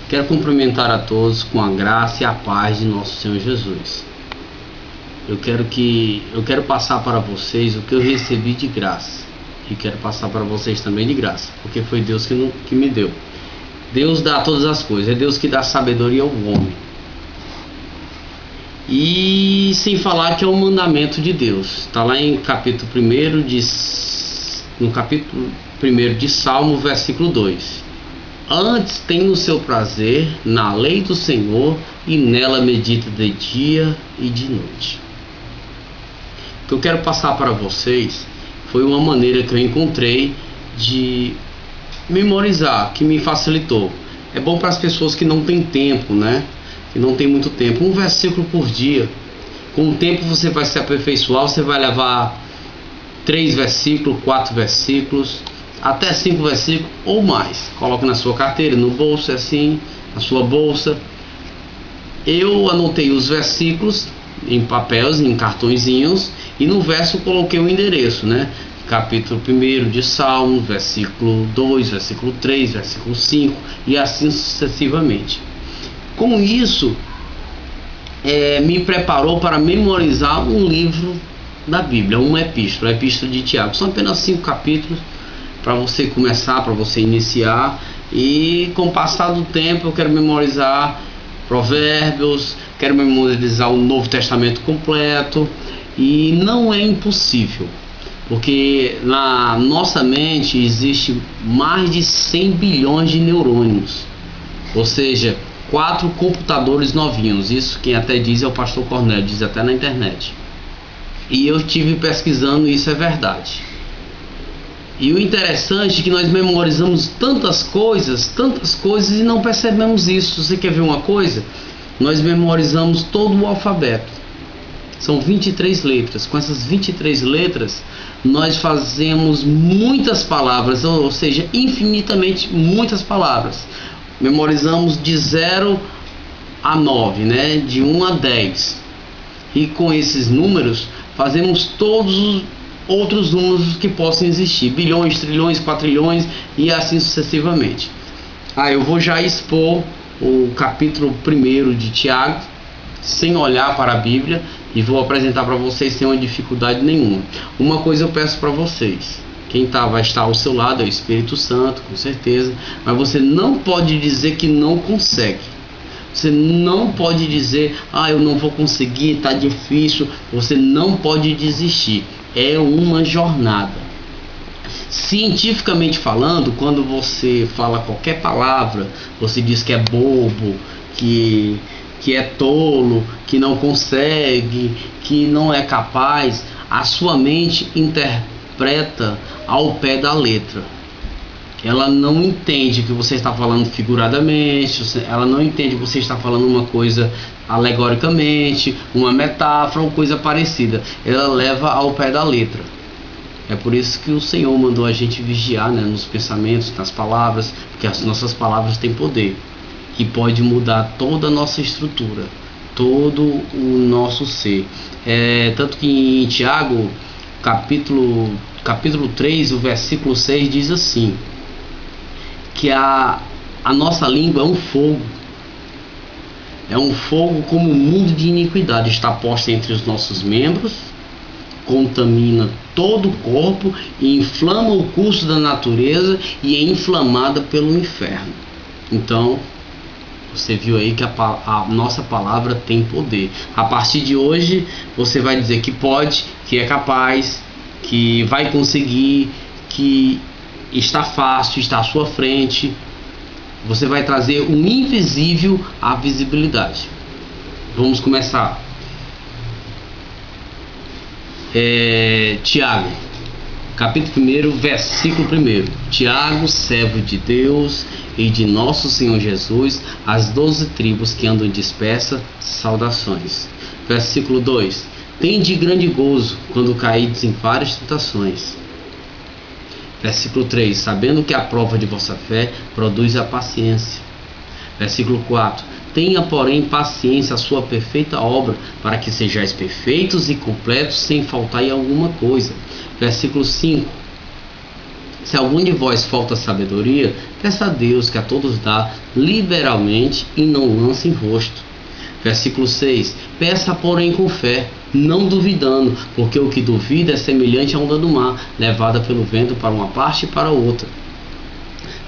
Quero cumprimentar a todos com a graça e a paz de nosso Senhor Jesus. Eu quero passar para vocês o que eu recebi de graça, e quero passar para vocês também de graça, porque foi Deus que me deu. Deus dá todas as coisas, é Deus que dá sabedoria ao homem. E sem falar que é um mandamento de Deus. Está lá em capítulo 1 de Salmo, versículo 2. Antes tem o seu prazer na lei do Senhor, e nela medita de dia e de noite. O que eu quero passar para vocês foi uma maneira que eu encontrei de memorizar, que me facilitou. É bom para as pessoas que não têm tempo, né? Que não tem muito tempo. Um versículo por dia. Com o tempo você vai se aperfeiçoar, você vai levar 3 versículos, 4 versículos, até 5 versículos ou mais. Coloque na sua carteira, no bolso, assim, na sua bolsa. Eu anotei os versículos em papéis, em cartõezinhos, e no verso coloquei o endereço, né? Capítulo 1 de Salmos, versículo 2, versículo 3, versículo 5 e assim sucessivamente. Com isso, me preparou para memorizar um livro da Bíblia, uma epístola, a epístola de Tiago. São apenas 5 capítulos para você começar, para você iniciar, e com o passar do tempo eu quero memorizar Provérbios, quero memorizar o Novo Testamento completo, e não é impossível, porque na nossa mente existe mais de 100 bilhões de neurônios, ou seja, 4 computadores novinhos. Isso quem até diz é o pastor Cornélio, diz até na internet. E eu tive pesquisando, e isso é verdade. E o interessante é que nós memorizamos tantas coisas e não percebemos isso. Você quer ver uma coisa? Nós memorizamos todo o alfabeto. São 23 letras. Com essas 23 letras, nós fazemos muitas palavras, ou seja, infinitamente muitas palavras. Memorizamos de 0 a 9, né? De 1 a 10. E com esses números, fazemos todos os outros números que possam existir, bilhões, trilhões, quatrilhões e assim sucessivamente. Eu vou já expor o capítulo 1 de Tiago, sem olhar para a Bíblia, e vou apresentar para vocês sem uma dificuldade nenhuma. Uma coisa eu peço para vocês: quem vai estar ao seu lado é o Espírito Santo, com certeza, mas você não pode dizer que não consegue. Você não pode dizer, eu não vou conseguir, está difícil. Você não pode desistir. É uma jornada. Cientificamente falando, quando você fala qualquer palavra, você diz que é bobo, que é tolo, que não consegue, que não é capaz, a sua mente interpreta ao pé da letra. Ela não entende que você está falando figuradamente, ela não entende que você está falando uma coisa alegoricamente, uma metáfora ou coisa parecida. Ela leva ao pé da letra. É por isso que o Senhor mandou a gente vigiar, né, nos pensamentos, nas palavras, porque as nossas palavras têm poder e pode mudar toda a nossa estrutura, todo o nosso ser. Tanto que em Tiago, capítulo 3, o versículo 6 diz assim: que a nossa língua é um fogo. É um fogo como um mundo de iniquidade. Está posta entre os nossos membros, contamina todo o corpo, e inflama o curso da natureza, e é inflamada pelo inferno. Então, você viu aí que a nossa palavra tem poder. A partir de hoje, você vai dizer que pode, que é capaz, que vai conseguir, que está fácil, está à sua frente. Você vai trazer o invisível à visibilidade. Vamos começar. Tiago, capítulo 1, versículo 1. Tiago, servo de Deus e de nosso Senhor Jesus, as 12 tribos que andam dispersas, saudações. Versículo 2. Tende grande gozo quando caídes em várias tentações. Versículo 3. Sabendo que a prova de vossa fé produz a paciência. Versículo 4. Tenha, porém, paciência a sua perfeita obra, para que sejais perfeitos e completos, sem faltar em alguma coisa. Versículo 5. Se algum de vós falta sabedoria, peça a Deus, que a todos dá liberalmente, e não lance em rosto. Versículo 6. Peça, porém, com fé, não duvidando, porque o que duvida é semelhante à onda do mar, levada pelo vento para uma parte e para outra.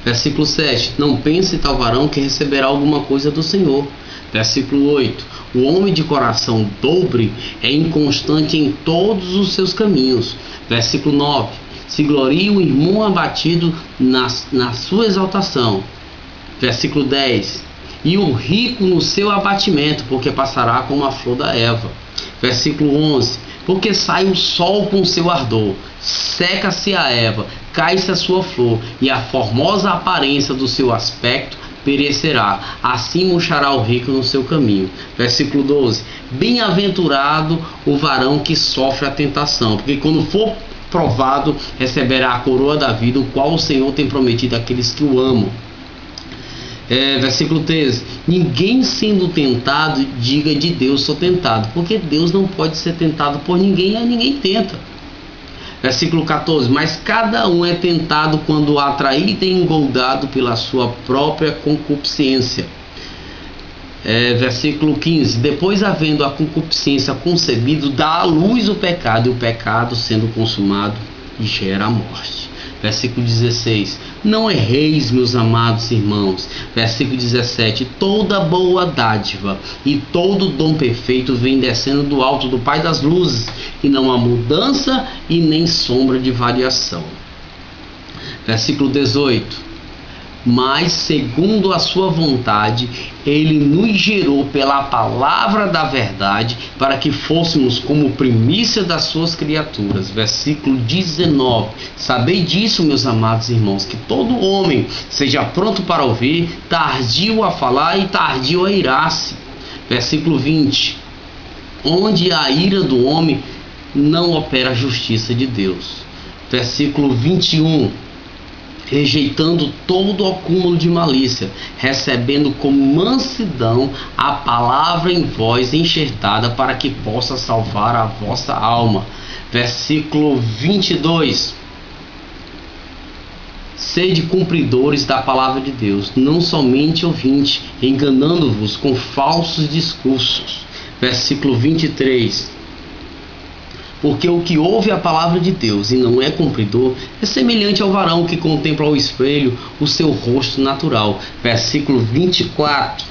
Versículo 7. Não pense tal varão que receberá alguma coisa do Senhor. Versículo 8. O homem de coração dobre é inconstante em todos os seus caminhos. Versículo 9. Se glorie o irmão abatido na sua exaltação. Versículo 10. E o rico no seu abatimento, porque passará como a flor da erva. Versículo 11. Porque sai o sol com seu ardor, seca-se a erva, cai-se a sua flor, e a formosa aparência do seu aspecto perecerá. Assim murchará o rico no seu caminho. Versículo 12. Bem-aventurado o varão que sofre a tentação, porque quando for provado, receberá a coroa da vida, o qual o Senhor tem prometido àqueles que o amam. Versículo 13. Ninguém sendo tentado diga de Deus sou tentado, porque Deus não pode ser tentado por ninguém, e ninguém tenta. Versículo 14. Mas cada um é tentado quando atraído e engoldado pela sua própria concupiscência. Versículo 15. Depois, havendo a concupiscência concebido, dá à luz o pecado, e o pecado, sendo consumado, gera a morte. Versículo 16. Não erreis, meus amados irmãos. Versículo 17. Toda boa dádiva e todo dom perfeito vem descendo do alto do Pai das luzes, e não há mudança e nem sombra de variação. Versículo 18. Mas, segundo a sua vontade, ele nos gerou pela palavra da verdade, para que fôssemos como primícia das suas criaturas. Versículo 19. Sabei disso, meus amados irmãos, que todo homem seja pronto para ouvir, tardio a falar e tardio a irar-se. Versículo 20. Onde a ira do homem não opera a justiça de Deus. Versículo 21. Rejeitando todo o acúmulo de malícia, recebendo com mansidão a palavra em vós enxertada, para que possa salvar a vossa alma. Versículo 22. Sede cumpridores da palavra de Deus, não somente ouvintes, enganando-vos com falsos discursos. Versículo 23. Porque o que ouve a palavra de Deus e não é cumpridor é semelhante ao varão que contempla ao espelho o seu rosto natural. Versículo 24.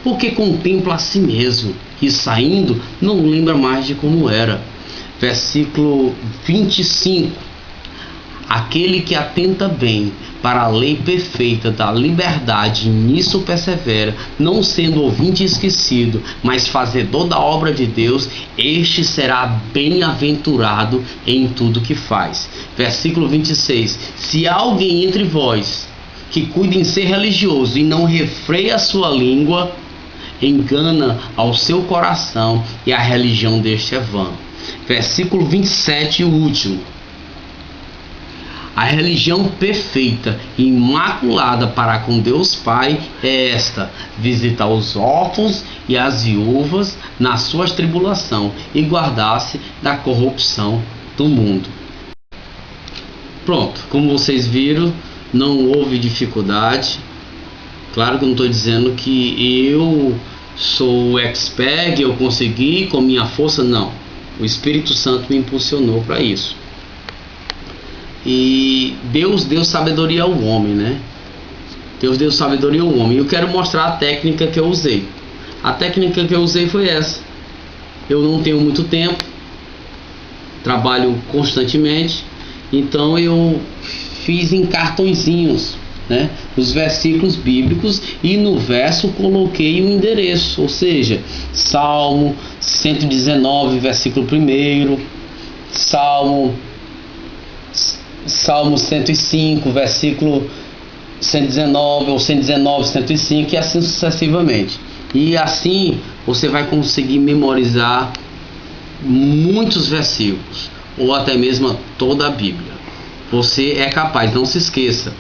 Porque contempla a si mesmo e, saindo, não lembra mais de como era. Versículo 25. Aquele que atenta bem para a lei perfeita da liberdade, nisso persevera, não sendo ouvinte esquecido, mas fazedor da obra de Deus, este será bem-aventurado em tudo que faz. Versículo 26. Se há alguém entre vós que cuida em ser religioso e não refreia a sua língua, engana ao seu coração, e a religião deste é vã. Versículo 27 e o último. A religião perfeita e imaculada para com Deus Pai é esta: visitar os órfãos e as viúvas nas suas tribulações e guardar-se da corrupção do mundo. Pronto, como vocês viram, não houve dificuldade. Claro que eu não estou dizendo que eu sou expert, eu consegui com minha força, não. O Espírito Santo me impulsionou para isso. E Deus deu sabedoria ao homem, né? Deus deu sabedoria ao homem. Eu quero mostrar a técnica que eu usei. A técnica que eu usei foi essa. Eu não tenho muito tempo, trabalho constantemente, então eu fiz em cartõezinhos, né, os versículos bíblicos, e no verso coloquei o endereço, ou seja, Salmo 119, versículo 1, Salmo 105, versículo 119, ou 119, 105, e assim sucessivamente. E assim você vai conseguir memorizar muitos versículos, ou até mesmo toda a Bíblia. Você é capaz, não se esqueça,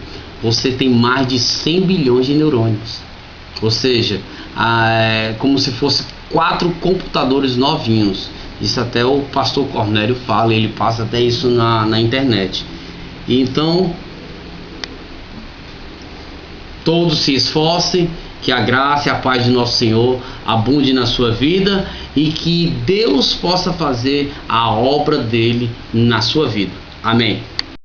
você tem mais de 100 bilhões de neurônios. Ou seja, é como se fosse 4 computadores novinhos. Isso até o pastor Cornélio fala, ele passa até isso na internet. Então, todos se esforcem, que a graça e a paz de nosso Senhor abunde na sua vida e que Deus possa fazer a obra dele na sua vida. Amém.